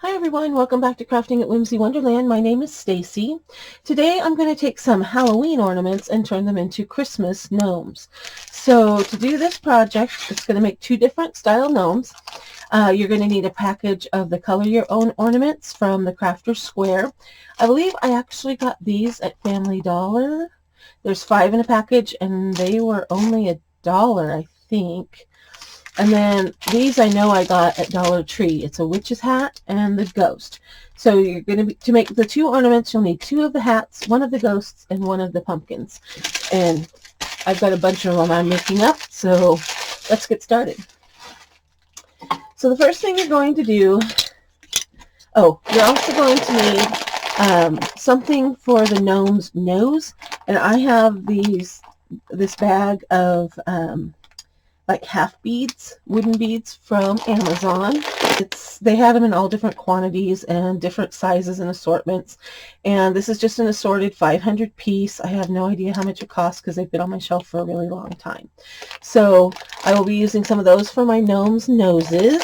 Hi everyone, welcome back to Crafting at Whimsy Wonderland. My name is Stacy. Today I'm going to take some Halloween ornaments and turn them into Christmas gnomes. So to do this project, it's going to make two different style gnomes. You're going to need a package of the Color Your Own ornaments from the Crafter's Square. I believe I actually got these at Family Dollar. There's 5 in a package and they were only $1, I think. And then these I know I got at Dollar Tree. It's a witch's hat and the ghost. So you're going to make the 2 ornaments, you'll need 2 of the hats, 1 of the ghosts, and 1 of the pumpkins. And I've got a bunch of them I'm making up, so let's get started. So the first thing you're going to do, you're also going to need something for the gnome's nose. And I have this bag of like half beads, wooden beads from Amazon. They had them in all different quantities and different sizes and assortments. And this is just an assorted 500 piece. I have no idea how much it costs because they've been on my shelf for a really long time. So I will be using some of those for my gnome's noses.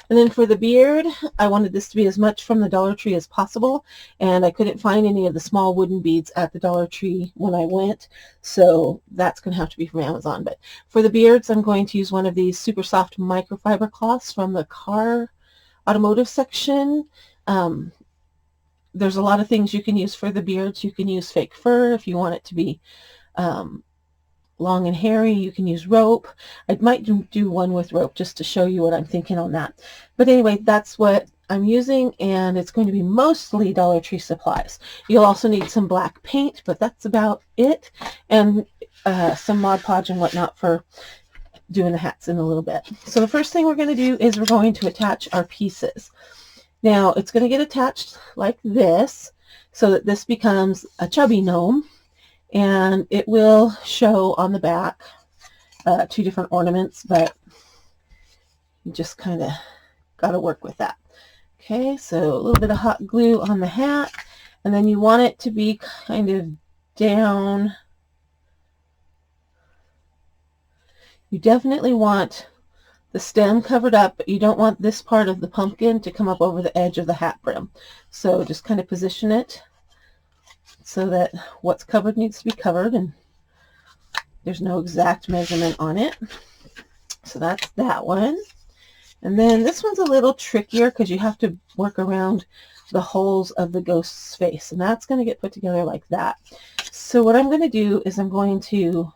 And then for the beard, I wanted this to be as much from the Dollar Tree as possible, and I couldn't find any of the small wooden beads at the Dollar Tree when I went, so that's going to have to be from Amazon. But for the beards, I'm going to use one of these super soft microfiber cloths from the car automotive section. There's a lot of things you can use for the beards. You can use fake fur if you want it to be long and hairy. You can use rope. I might do one with rope just to show you what I'm thinking on that. But anyway, that's what I'm using, and it's going to be mostly Dollar Tree supplies. You'll also need some black paint, but that's about it, and some Mod Podge and whatnot for doing the hats in a little bit. So the first thing we're going to do is we're going to attach our pieces. Now it's going to get attached like this so that this becomes a chubby gnome. And it will show on the back 2 different ornaments, but you just kind of got to work with that. Okay, so a little bit of hot glue on the hat, and then you want it to be kind of down. You definitely want the stem covered up, but you don't want this part of the pumpkin to come up over the edge of the hat brim. So just kind of position it so that what's covered needs to be covered, and there's no exact measurement on it. So that's that one. And then this one's a little trickier because you have to work around the holes of the ghost's face, and that's going to get put together like that. So what I'm going to do is I'm going to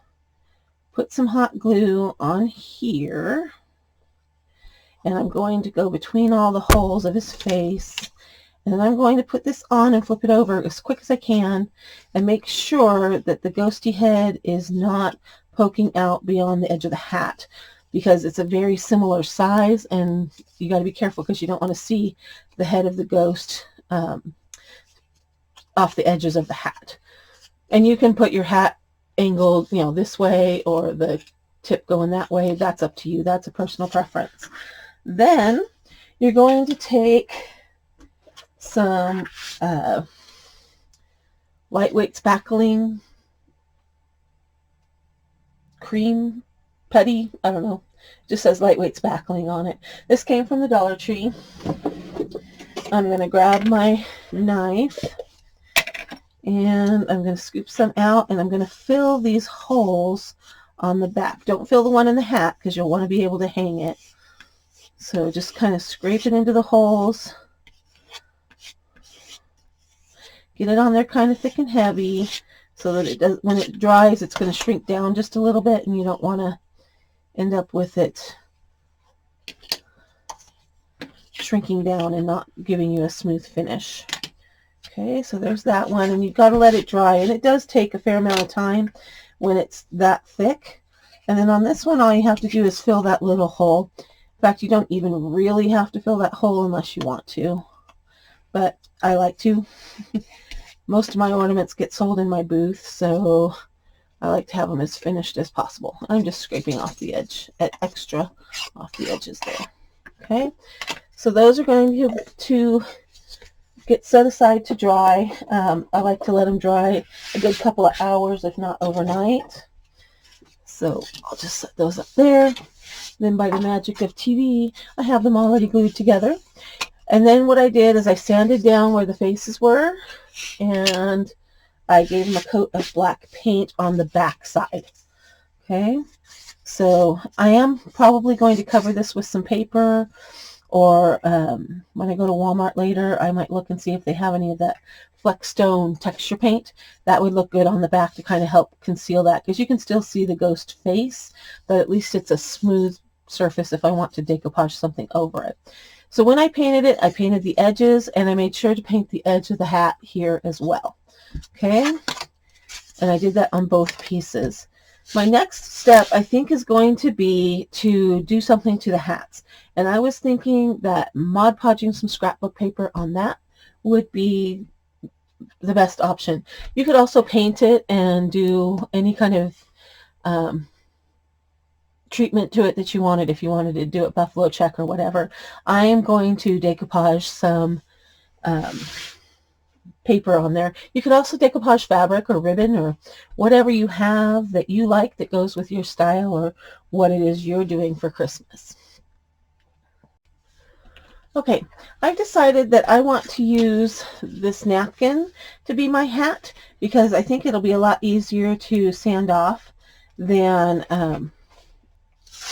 put some hot glue on here, and I'm going to go between all the holes of his face. And then I'm going to put this on and flip it over as quick as I can and make sure that the ghosty head is not poking out beyond the edge of the hat, because it's a very similar size, and you got to be careful because you don't want to see the head of the ghost off the edges of the hat. And you can put your hat angled, this way or the tip going that way. That's up to you. That's a personal preference. Then you're going to take some lightweight spackling cream putty. I don't know. It just says lightweight spackling on it. This came from the Dollar Tree. I'm going to grab my knife and I'm going to scoop some out, and I'm going to fill these holes on the back. Don't fill the one in the hat because you'll want to be able to hang it. So just kind of scrape it into the holes. Get it on there kind of thick and heavy so that it does, when it dries, it's going to shrink down just a little bit, and you don't want to end up with it shrinking down and not giving you a smooth finish. Okay, so there's that one, and you've got to let it dry, and it does take a fair amount of time when it's that thick. And then on this one, all you have to do is fill that little hole. In fact, you don't even really have to fill that hole unless you want to, but I like to. Most of my ornaments get sold in my booth, so I like to have them as finished as possible. I'm just scraping off the edge, extra off the edges there. Okay, so those are going to get set aside to dry. I like to let them dry a good couple of hours, if not overnight. So I'll just set those up there. Then by the magic of TV, I have them already glued together. And then what I did is I sanded down where the faces were, and I gave them a coat of black paint on the back side. Okay, so I am probably going to cover this with some paper, or when I go to Walmart later, I might look and see if they have any of that Flexstone texture paint. That would look good on the back to kind of help conceal that, because you can still see the ghost face, but at least it's a smooth surface if I want to decoupage something over it. So when I painted it, I painted the edges, and I made sure to paint the edge of the hat here as well. Okay, and I did that on both pieces. My next step, I think, is going to be to do something to the hats. And I was thinking that Mod Podging some scrapbook paper on that would be the best option. You could also paint it and do any kind of treatment to it that you wanted, if you wanted to do it buffalo check or whatever. I am going to decoupage some paper on there. You could also decoupage fabric or ribbon or whatever you have that you like that goes with your style or what it is you're doing for Christmas. Okay, I've decided that I want to use this napkin to be my hat, because I think it'll be a lot easier to sand off than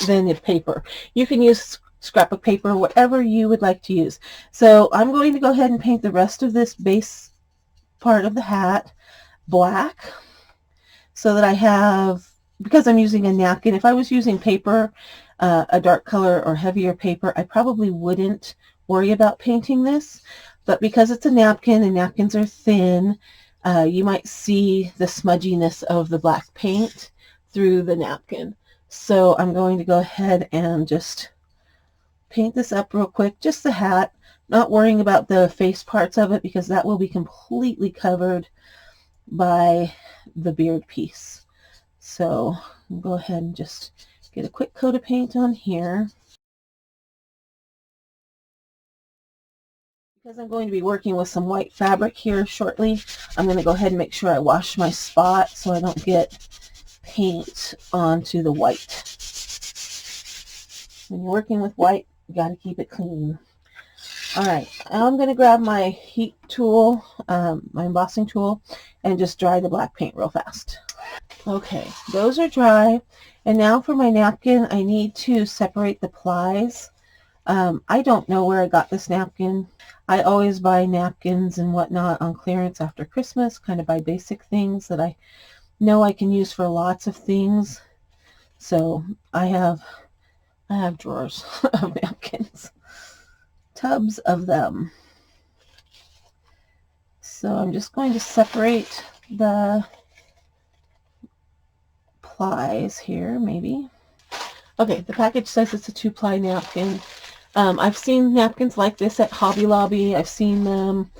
the paper. You can use scrapbook paper, whatever you would like to use. So I'm going to go ahead and paint the rest of this base part of the hat black, so that I have, because I'm using a napkin, if I was using paper, a dark color or heavier paper, I probably wouldn't worry about painting this, but because it's a napkin and napkins are thin, you might see the smudginess of the black paint through the napkin. So I'm going to go ahead and just paint this up real quick, just the hat, not worrying about the face parts of it, because that will be completely covered by the beard piece. So I'll go ahead and just get a quick coat of paint on here. Because I'm going to be working with some white fabric here shortly, I'm going to go ahead and make sure I wash my spot so I don't get paint onto the white. When you're working with white, you got to keep it clean. All right, now I'm going to grab my heat tool, my embossing tool, and just dry the black paint real fast. Okay, those are dry. And now for my napkin, I need to separate the plies. I don't know where I got this napkin. I always buy napkins and whatnot on clearance after Christmas, kind of buy basic things that I know I can use for lots of things. So I have drawers of napkins, tubs of them. So I'm just going to separate the plies here, maybe. Okay, the package says it's a 2-ply napkin. I've seen napkins like this at Hobby Lobby. I've seen them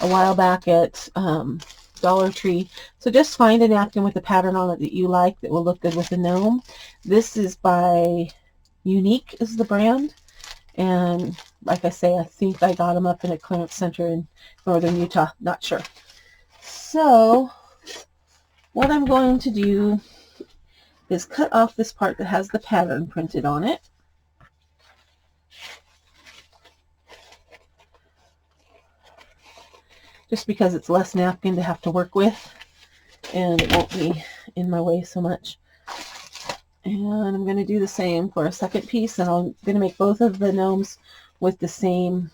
a while back at Dollar Tree. So just find a napkin with a pattern on it that you like that will look good with the gnome. This is by Unique is the brand. And like I say, I think I got them up in a clearance center in northern Utah. Not sure. So what I'm going to do is cut off this part that has the pattern printed on it. Just because it's less napkin to have to work with, and it won't be in my way so much. And I'm going to do the same for a second piece, and I'm going to make both of the gnomes with the same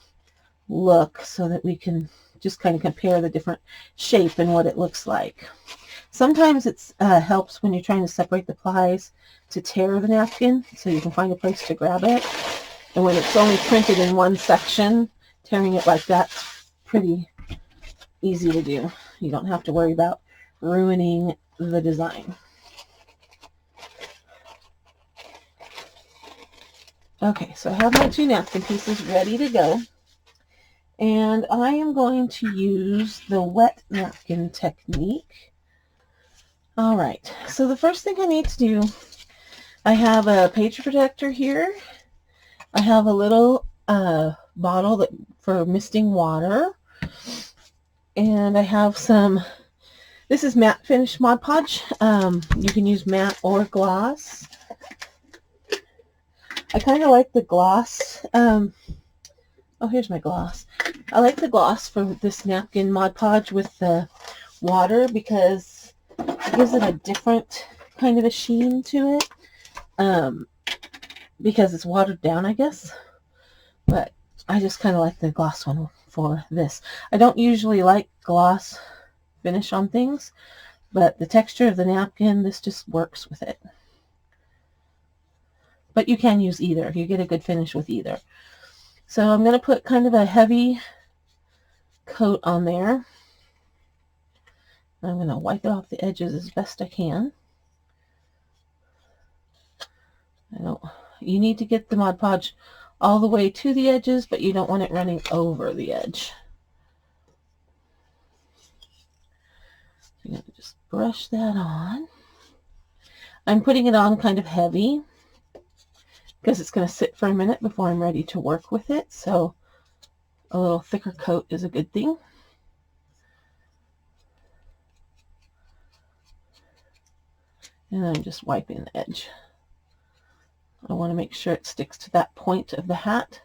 look so that we can just kind of compare the different shape and what it looks like. Sometimes it helps when you're trying to separate the plies to tear the napkin so you can find a place to grab it. And when it's only printed in one section, tearing it like that's pretty easy to do. You don't have to worry about ruining the design. Okay, so I have my 2 napkin pieces ready to go. And I am going to use the wet napkin technique. All right, so the first thing I need to do, I have a page protector here. I have a little bottle for misting water. And I have some, this is matte finish Mod Podge. You can use matte or gloss. I kind of like the gloss Oh, here's my gloss. I like the gloss for this napkin Mod Podge with the water because it gives it a different kind of a sheen to it. Because it's watered down, I guess. But I just kind of like the gloss one for this. I don't usually like gloss finish on things, but the texture of the napkin, this just works with it. But you can use either. You get a good finish with either. So I'm going to put kind of a heavy coat on there. I'm going to wipe it off the edges as best I can. You need to get the Mod Podge all the way to the edges, but you don't want it running over the edge. I'm going to just brush that on. I'm putting it on kind of heavy because it's going to sit for a minute before I'm ready to work with it. So a little thicker coat is a good thing. And I'm just wiping the edge. I want to make sure it sticks to that point of the hat.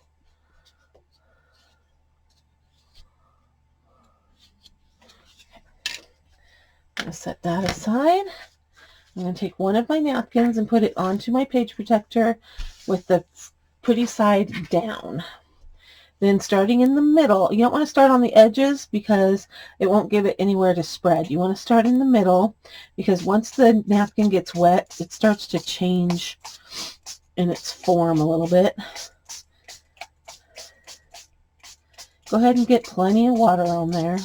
I'm going to set that aside. I'm going to take one of my napkins and put it onto my page protector with the pretty side down. Then starting in the middle, you don't want to start on the edges because it won't give it anywhere to spread. You want to start in the middle because once the napkin gets wet, it starts to change in its form a little bit. Go ahead and get plenty of water on there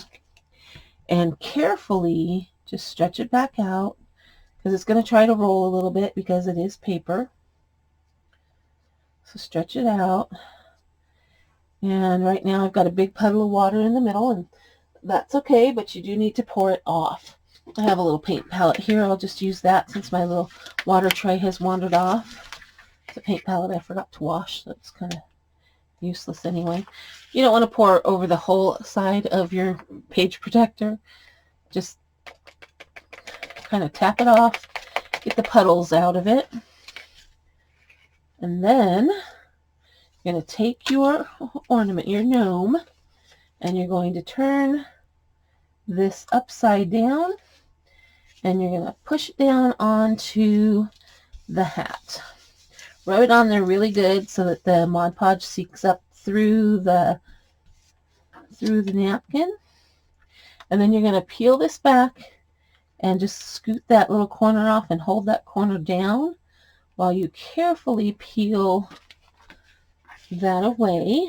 and carefully just stretch it back out because it's going to try to roll a little bit because it is paper. So stretch it out. And right now I've got a big puddle of water in the middle, and that's okay, but you do need to pour it off. I have a little paint palette here. I'll just use that since my little water tray has wandered off. It's a paint palette I forgot to wash, so it's kind of useless anyway. You don't want to pour over the whole side of your page protector. Just kind of tap it off, get the puddles out of it, and then you're going to take your ornament, your gnome, and you're going to turn this upside down, and you're going to push it down onto the hat. Rub it on there really good so that the Mod Podge seeks up through the napkin. And then you're going to peel this back and just scoot that little corner off and hold that corner down while you carefully peel that away.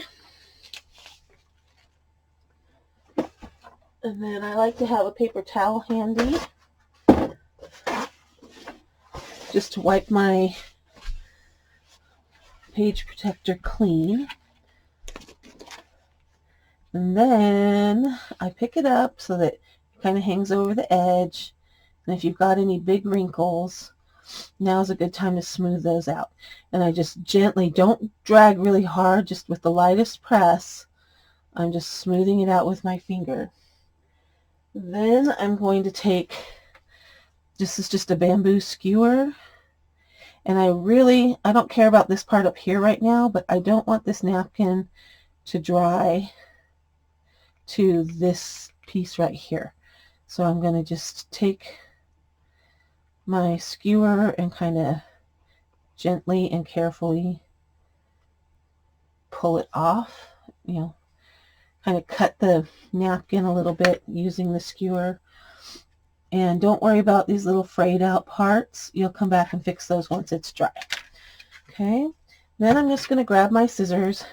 And then I like to have a paper towel handy just to wipe my page protector clean. And then I pick it up so that it kind of hangs over the edge. And if you've got any big wrinkles, now's a good time to smooth those out. And I just gently, don't drag really hard, just with the lightest press, I'm just smoothing it out with my finger. Then I'm going to take, this is just a bamboo skewer, and I don't care about this part up here right now, but I don't want this napkin to dry to this piece right here. So I'm going to just take my skewer and kind of gently and carefully pull it off, kind of cut the napkin a little bit using the skewer. And don't worry about these little frayed out parts. You'll come back and fix those once it's dry. Okay, then I'm just going to grab my scissors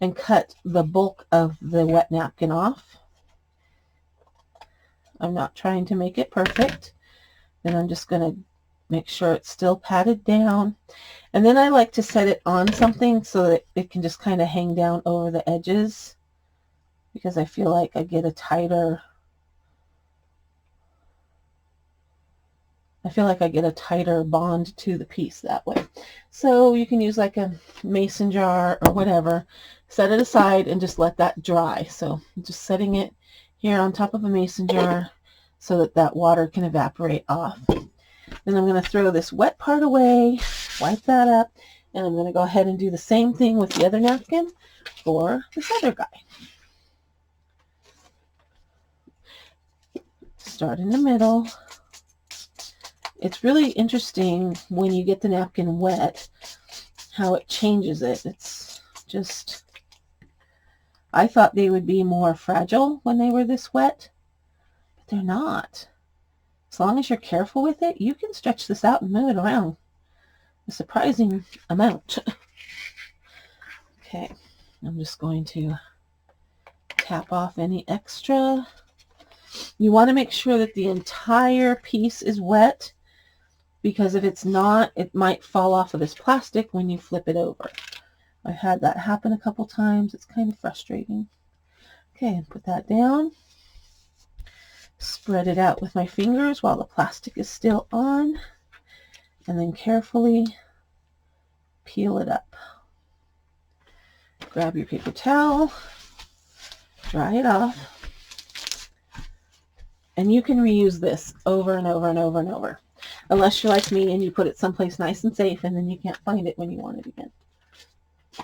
and cut the bulk of the wet napkin off. I'm not trying to make it perfect. Then I'm just going to make sure it's still patted down. And then I like to set it on something so that it can just kind of hang down over the edges, because I feel like I get a tighter bond to the piece that way. So you can use like a mason jar or whatever, set it aside and just let that dry. So I'm just setting it here on top of a mason jar so that that water can evaporate off. Then I'm going to throw this wet part away, wipe that up, And I'm going to go ahead and do the same thing with the other napkin for this other guy. Start in the middle. It's really interesting when you get the napkin wet how it changes it. It's just, I thought they would be more fragile when they were this wet, but they're not. As long as you're careful with it, you can stretch this out and move it around a surprising amount. Okay, I'm just going to tap off any extra. You want to make sure that the entire piece is wet, because if it's not, it might fall off of this plastic when you flip it over. I've had that happen a couple times. It's kind of frustrating. Okay, put that down. Spread it out with my fingers while the plastic is still on, and then carefully peel it up. Grab your paper towel, dry it off, and you can reuse this over and over and over and over, unless you're like me and you put it someplace nice and safe and then you can't find it when you want it again.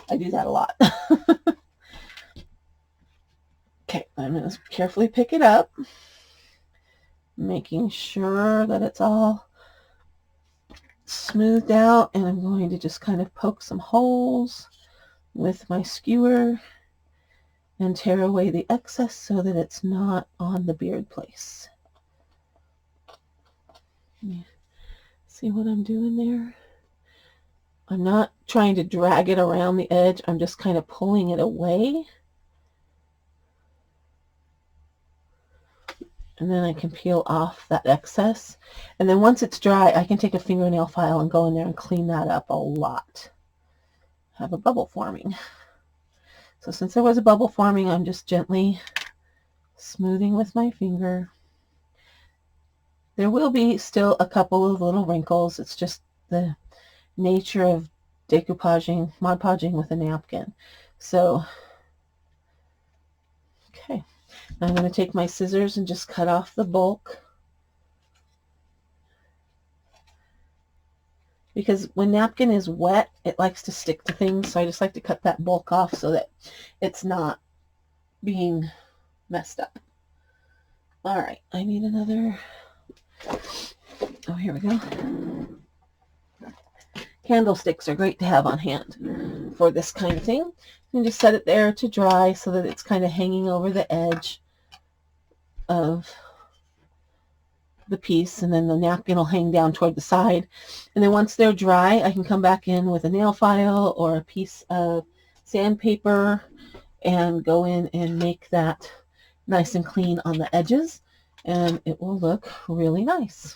I do that a lot. Okay, I'm going to carefully pick it up, making sure that it's all smoothed out, and I'm going to just kind of poke some holes with my skewer and tear away the excess so that it's not on the beard place. See what I'm doing there? I'm not trying to drag it around the edge. I'm just kind of pulling it away. And then I can peel off that excess. And then once it's dry, I can take a fingernail file and go in there and clean that up a lot. Have a bubble forming. So since there was a bubble forming, I'm just gently smoothing with my finger. There will be still a couple of little wrinkles. It's just the nature of decoupaging, Mod Podging with a napkin. So, okay. I'm going to take my scissors and just cut off the bulk. Because when napkin is wet, it likes to stick to things, so I just like to cut that bulk off so that it's not being messed up. All right, I need another. Oh, here we go. Candlesticks are great to have on hand for this kind of thing. You can just set it there to dry so that it's kind of hanging over the edge of the piece, and then the napkin will hang down toward the side. And then once they're dry, I can come back in with a nail file or a piece of sandpaper and go in and make that nice and clean on the edges, and it will look really nice.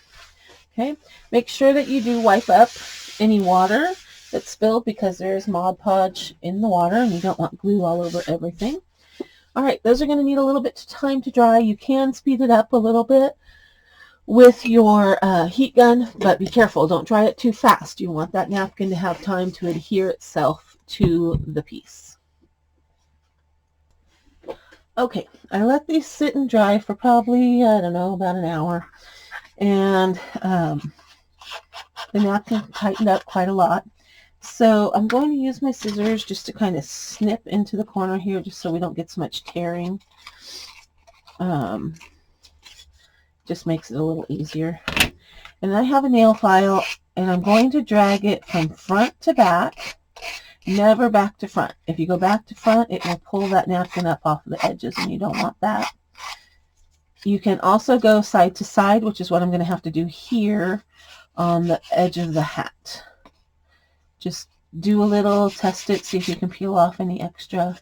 Okay, make sure that you do wipe up any water that's spilled, because there's Mod Podge in the water and you don't want glue all over everything. All right, those are going to need a little bit of time to dry. You can speed it up a little bit with your heat gun, but be careful, don't dry it too fast. You want that napkin to have time to adhere itself to the piece. Okay, I let these sit and dry for probably, I don't know, about an hour, and the napkin tightened up quite a lot. So I'm going to use my scissors just to kind of snip into the corner here, just so we don't get so much tearing. Just makes it a little easier. And I have a nail file, and I'm going to drag it from front to back, never back to front. If you go back to front, it will pull that napkin up off of the edges, and you don't want that. You can also go side to side, which is what I'm going to have to do here on the edge of the hat. Just do a little, test it, see if you can peel off any extra.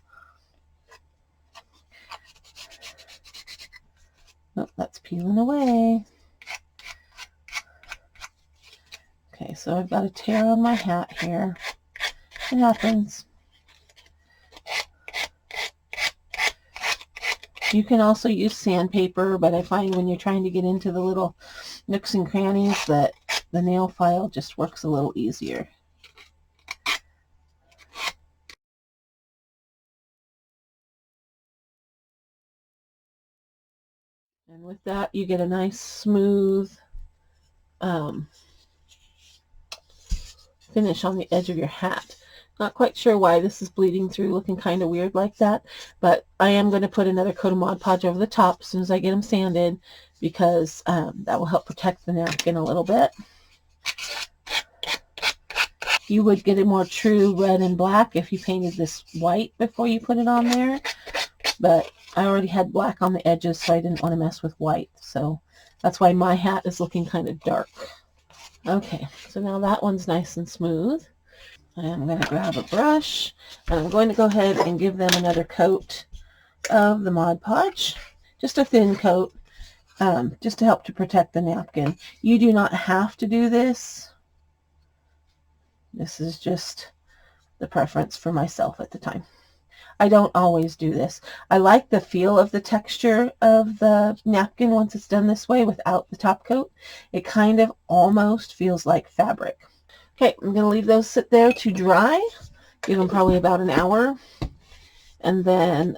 Oh, that's peeling away. Okay, so I've got a tear on my hat here. It happens. You can also use sandpaper, but I find when you're trying to get into the little nooks and crannies that the nail file just works a little easier. And with that, you get a nice smooth finish on the edge of your hat. Not quite sure why this is bleeding through, looking kind of weird like that, but I am going to put another coat of Mod Podge over the top as soon as I get them sanded, because that will help protect the napkin a little bit. You would get a more true red and black if you painted this white before you put it on there, but I already had black on the edges, so I didn't want to mess with white, so that's why my hat is looking kind of dark. Okay, so now that one's nice and smooth. I'm going to grab a brush, and I'm going to go ahead and give them another coat of the Mod Podge, just a thin coat, just to help to protect the napkin. You do not have to do this. This is just the preference for myself at the time. I don't always do this. I like the feel of the texture of the napkin once it's done this way without the top coat. It kind of almost feels like fabric. Okay, I'm going to leave those sit there to dry. Give them probably about an hour. And then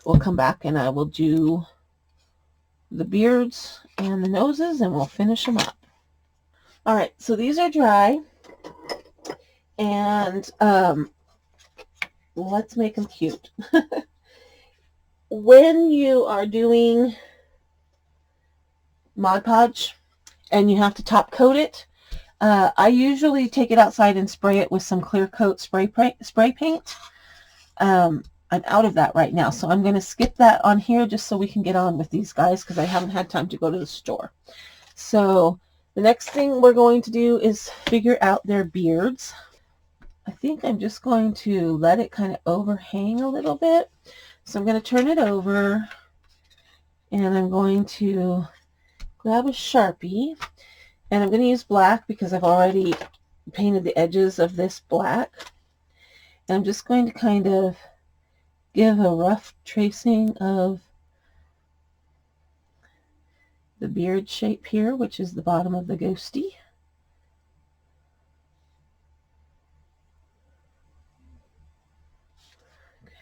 we'll come back and I will do the beards and the noses and we'll finish them up. All right, so these are dry. And let's make them cute. When you are doing Mod Podge and you have to top coat it, I usually take it outside and spray it with some clear coat spray paint. I'm out of that right now, so I'm going to skip that on here just so we can get on with these guys because I haven't had time to go to the store. So the next thing we're going to do is figure out their beards. I think I'm just going to let it kind of overhang a little bit. So I'm going to turn it over and I'm going to grab a Sharpie, and I'm going to use black because I've already painted the edges of this black. And I'm just going to kind of give a rough tracing of the beard shape here, which is the bottom of the ghosty.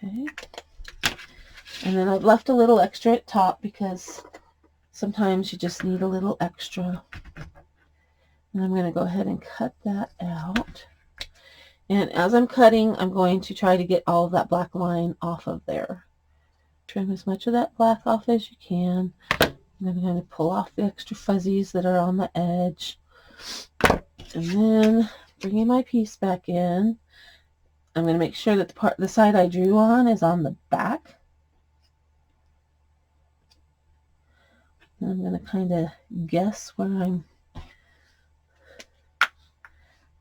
Okay. And then I've left a little extra at top because sometimes you just need a little extra. And I'm going to go ahead and cut that out. And as I'm cutting, I'm going to try to get all of that black line off of there. Trim as much of that black off as you can. And then I'm going to pull off the extra fuzzies that are on the edge. And then bringing my piece back in, I'm going to make sure that the side I drew on is on the back. And I'm going to kind of guess where I'm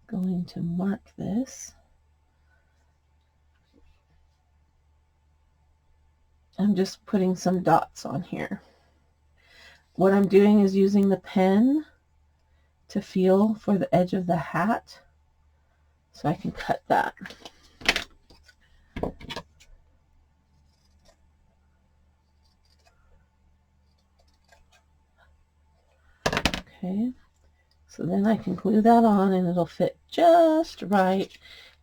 going to mark this. I'm just putting some dots on here. What I'm doing is using the pen to feel for the edge of the hat so I can cut that. Okay, so then I can glue that on and it'll fit just right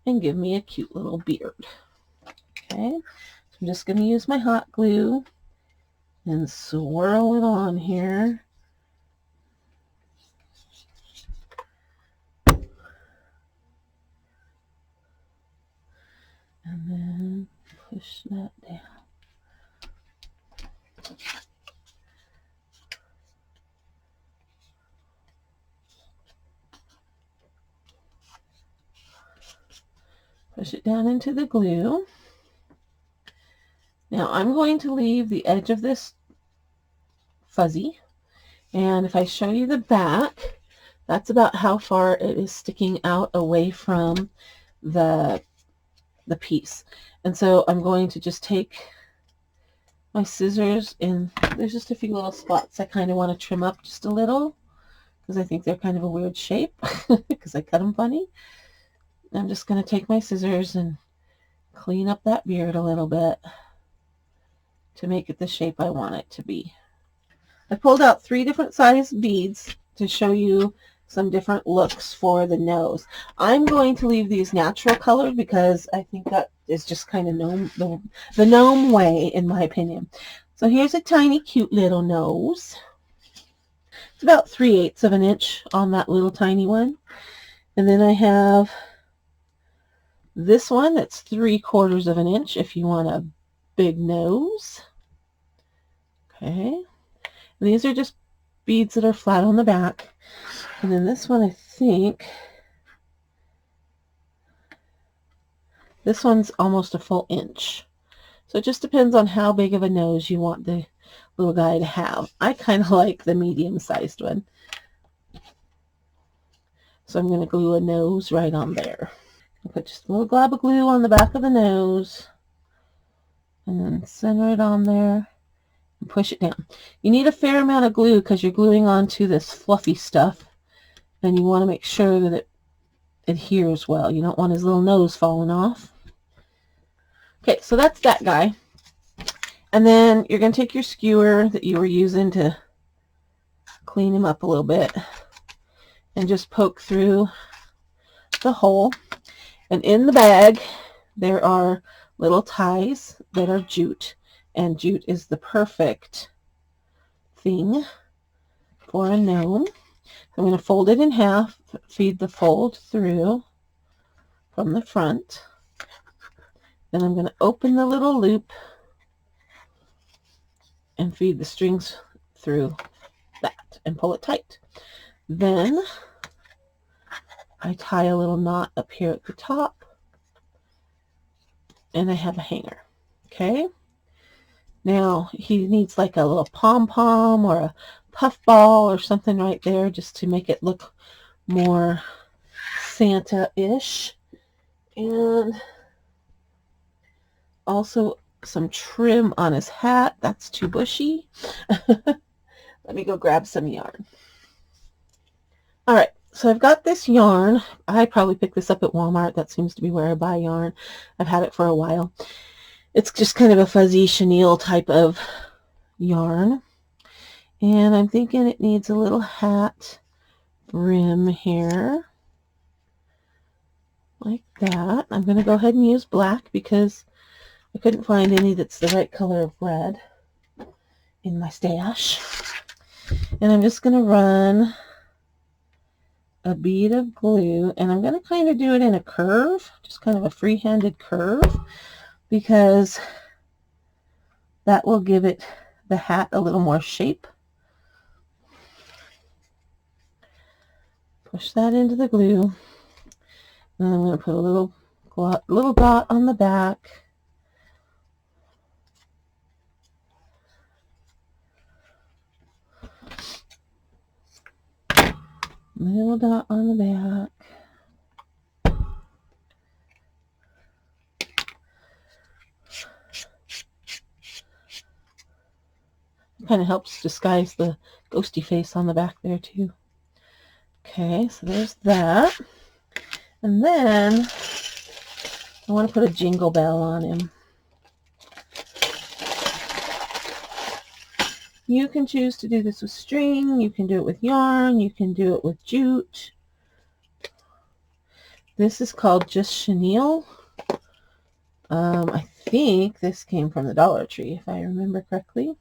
and give me a cute little beard. Okay, so I'm just going to use my hot glue and swirl it on here. And then push that down. Push it down into the glue. Now I'm going to leave the edge of this fuzzy, and if I show you the back, that's about how far it is sticking out away from the piece. And so I'm going to just take my scissors, and there's just a few little spots I kind of want to trim up just a little because I think they're kind of a weird shape because I cut them funny. I'm just going to take my scissors and clean up that beard a little bit to make it the shape I want it to be. I pulled out 3 different size beads to show you some different looks for the nose. I'm going to leave these natural colored because I think that is just kind of the gnome way, in my opinion. So here's a tiny cute little nose. It's about 3/8 of an inch on that little tiny one. And then I have this one that's 3/4 of an inch if you want a big nose. Okay. And these are just beads that are flat on the back. And then this one, I think, this one's almost a full inch. So it just depends on how big of a nose you want the little guy to have. I kind of like the medium-sized one. So I'm going to glue a nose right on there. I'll put just a little glob of glue on the back of the nose. And then center it on there and push it down. You need a fair amount of glue because you're gluing onto this fluffy stuff. And you want to make sure that it adheres well. You don't want his little nose falling off. Okay, so that's that guy. And then you're going to take your skewer that you were using to clean him up a little bit and just poke through the hole. And in the bag, there are little ties that are jute. And jute is the perfect thing for a gnome. I'm going to fold it in half, feed the fold through from the front. Then I'm going to open the little loop and feed the strings through that and pull it tight. Then I tie a little knot up here at the top and I have a hanger. Okay. Now he needs like a little pom-pom or a puff ball or something right there just to make it look more Santa-ish. And also some trim on his hat. That's too bushy. Let me go grab some yarn. All right, so I've got this yarn. I probably picked this up at Walmart. That seems to be where I buy yarn. I've had it for a while. It's just kind of a fuzzy chenille type of yarn. And I'm thinking it needs a little hat brim here. Like that. I'm going to go ahead and use black because I couldn't find any that's the right color of red in my stash. And I'm just going to run a bead of glue, and I'm going to kind of do it in a curve, just kind of a free-handed curve, because that will give it, the hat, a little more shape. Push that into the glue. And I'm going to put a little dot on the back. Little dot on the back. Kind of helps disguise the ghosty face on the back there too. Okay, so there's that. And then I want to put a jingle bell on him. You can choose to do this with string, you can do it with yarn, you can do it with jute. This is called just chenille. I think this came from the Dollar Tree, if I remember correctly.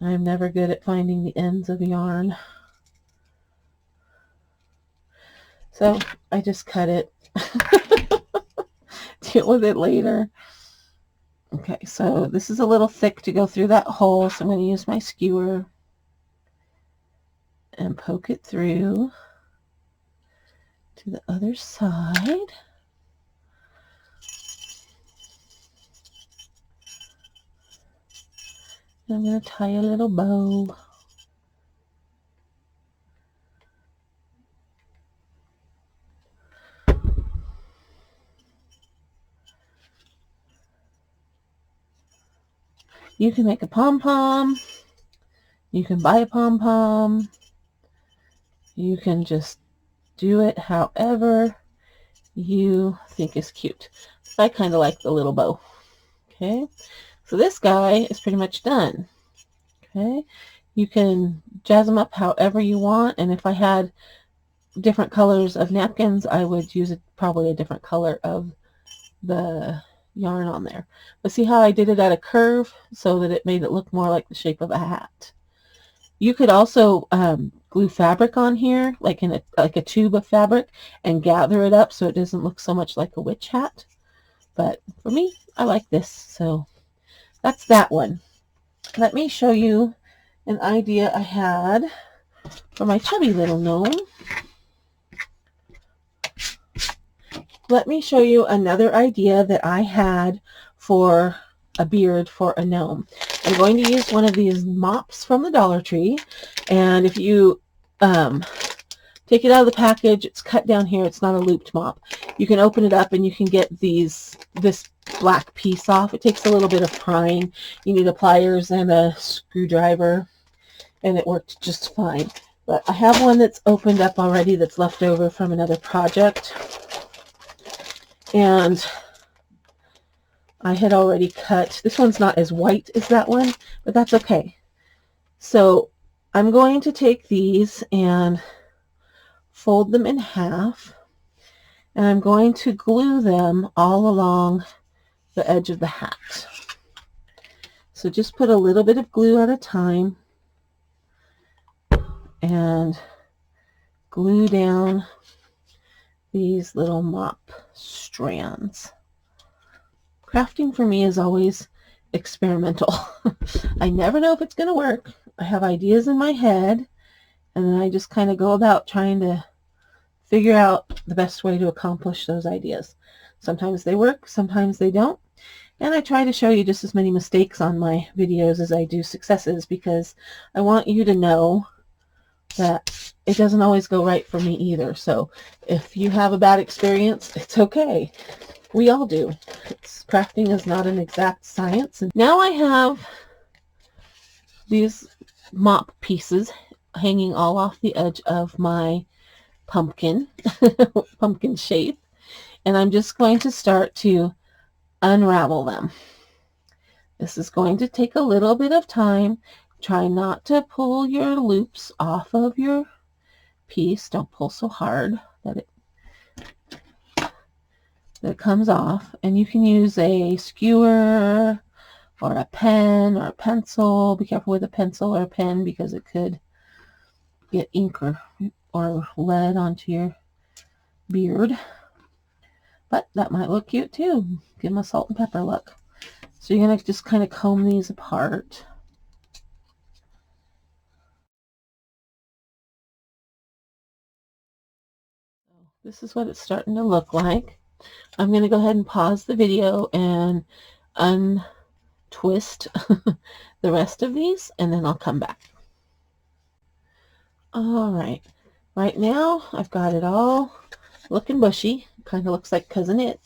I'm never good at finding the ends of yarn. So I just cut it. Deal with it later. Okay, so this is a little thick to go through that hole, so I'm going to use my skewer and poke it through to the other side. And I'm going to tie a little bow. You can make a pom-pom. You can buy a pom-pom. You can just do it however you think is cute. I kind of like the little bow. Okay, so this guy is pretty much done. Okay, you can jazz them up however you want, and if I had different colors of napkins, I would use probably a different color of the yarn on there. But see how I did it at a curve so that it made it look more like the shape of a hat. You could also glue fabric on here, like in a tube of fabric, and gather it up so it doesn't look so much like a witch hat. But for me, I like this, so that's that one. Let me show you an idea I had for my chubby little gnome. Let me show you another idea that I had for a beard for a gnome. I'm going to use one of these mops from the Dollar Tree, and if you take it out of the package, it's cut down here, it's not a looped mop. You can open it up and you can get this black piece off. It takes a little bit of prying. You need a pliers and a screwdriver, and it worked just fine. But I have one that's opened up already that's left over from another project, and I had already cut. This one's not as white as that one, but that's okay. So I'm going to take these and fold them in half, and I'm going to glue them all along the edge of the hat. So just put a little bit of glue at a time and glue down these little mop strands. Crafting for me is always experimental. I never know if it's going to work. I have ideas in my head, and then I just kind of go about trying to figure out the best way to accomplish those ideas. Sometimes they work, sometimes they don't. And I try to show you just as many mistakes on my videos as I do successes, because I want you to know that it doesn't always go right for me either. So if you have a bad experience, it's okay. We all do. Crafting is not an exact science. And now I have these mop pieces hanging all off the edge of my pumpkin shape, and I'm just going to start to unravel them. This is going to take a little bit of time. Try not to pull your loops off of your piece. Don't pull so hard that it comes off, and you can use a skewer or a pen or a pencil. Be careful with a pencil or a pen, because it could get ink or lead onto your beard. But that might look cute too. Give them a salt and pepper look. So you're going to just kind of comb these apart. This is what it's starting to look like. I'm going to go ahead and pause the video and untwist the rest of these, and then I'll come back. All right. Right now, I've got it all looking bushy. Kind of looks like Cousin It.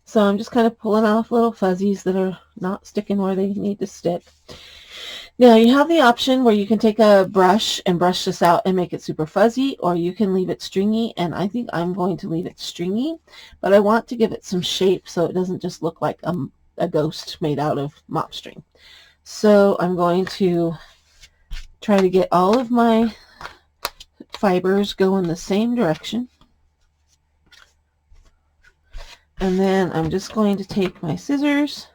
So I'm just kind of pulling off little fuzzies that are not sticking where they need to stick. Now you have the option where you can take a brush and brush this out and make it super fuzzy, or you can leave it stringy, and I think I'm going to leave it stringy, but I want to give it some shape so it doesn't just look like a ghost made out of mop string. So I'm going to try to get all of my fibers go in the same direction, and then I'm just going to take my scissors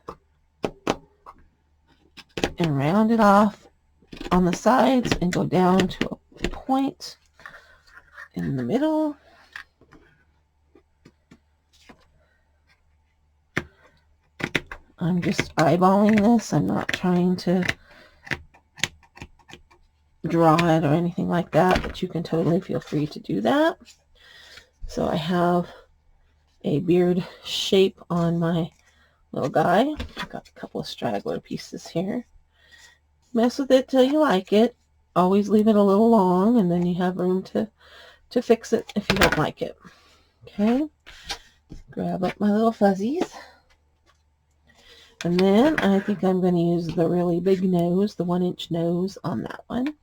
and round it off on the sides and go down to a point in the middle. I'm just eyeballing this. I'm not trying to draw it or anything like that, but you can totally feel free to do that. So I have a beard shape on my little guy. I've got a couple of straggler pieces here. Mess with it till you like it. Always leave it a little long, and then you have room to fix it if you don't like it. Okay, grab up my little fuzzies, and then I think I'm going to use the really big nose, the 1-inch nose on that one.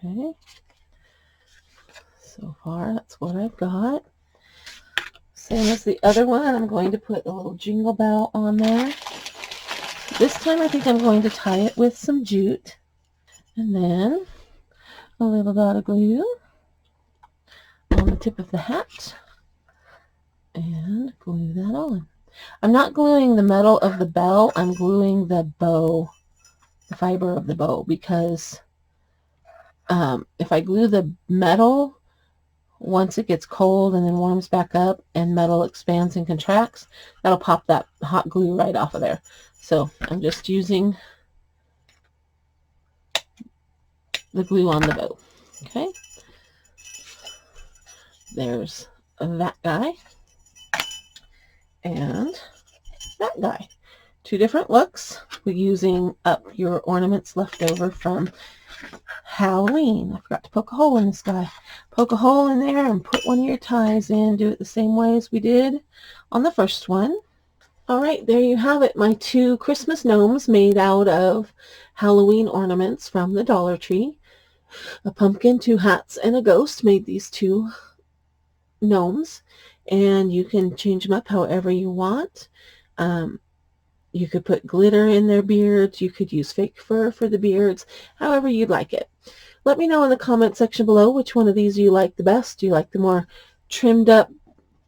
Okay, so far that's what I've got. Same as the other one, I'm going to put a little jingle bell on there. This time I think I'm going to tie it with some jute, and then a little dot of glue on the tip of the hat, and glue that on. I'm not gluing the metal of the bell, I'm gluing the bow, the fiber of the bow, because if I glue the metal, once it gets cold and then warms back up and metal expands and contracts, that'll pop that hot glue right off of there. So I'm just using the glue on the bow. Okay, there's that guy and that guy. Two different looks. We're using up your ornaments left over from Halloween. I forgot to poke a hole in this guy. Poke a hole in there and put one of your ties in. Do it the same way as we did on the first one. All right, there you have it. My two Christmas gnomes made out of Halloween ornaments from the Dollar Tree. A pumpkin, two hats, and a ghost made these two gnomes. And you can change them up however you want. You could put glitter in their beards. You could use fake fur for the beards, however you'd like it. Let me know in the comment section below which one of these you like the best. Do you like the more trimmed up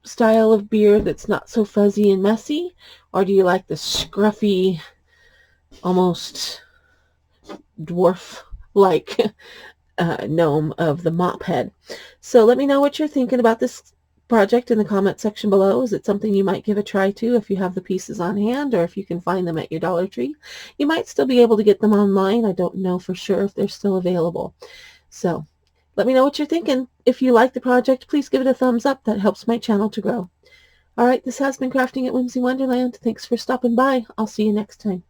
style of beard that's not so fuzzy and messy? Or do you like the scruffy, almost dwarf-like gnome of the mop head? So let me know what you're thinking about this project in the comment section below. Is it something you might give a try to if you have the pieces on hand, or if you can find them at your Dollar Tree? You might still be able to get them online. I don't know for sure if they're still available. So let me know what you're thinking. If you like the project, please give it a thumbs up. That helps my channel to grow. All right, this has been Crafting at Whimsy Wonderland. Thanks for stopping by. I'll see you next time.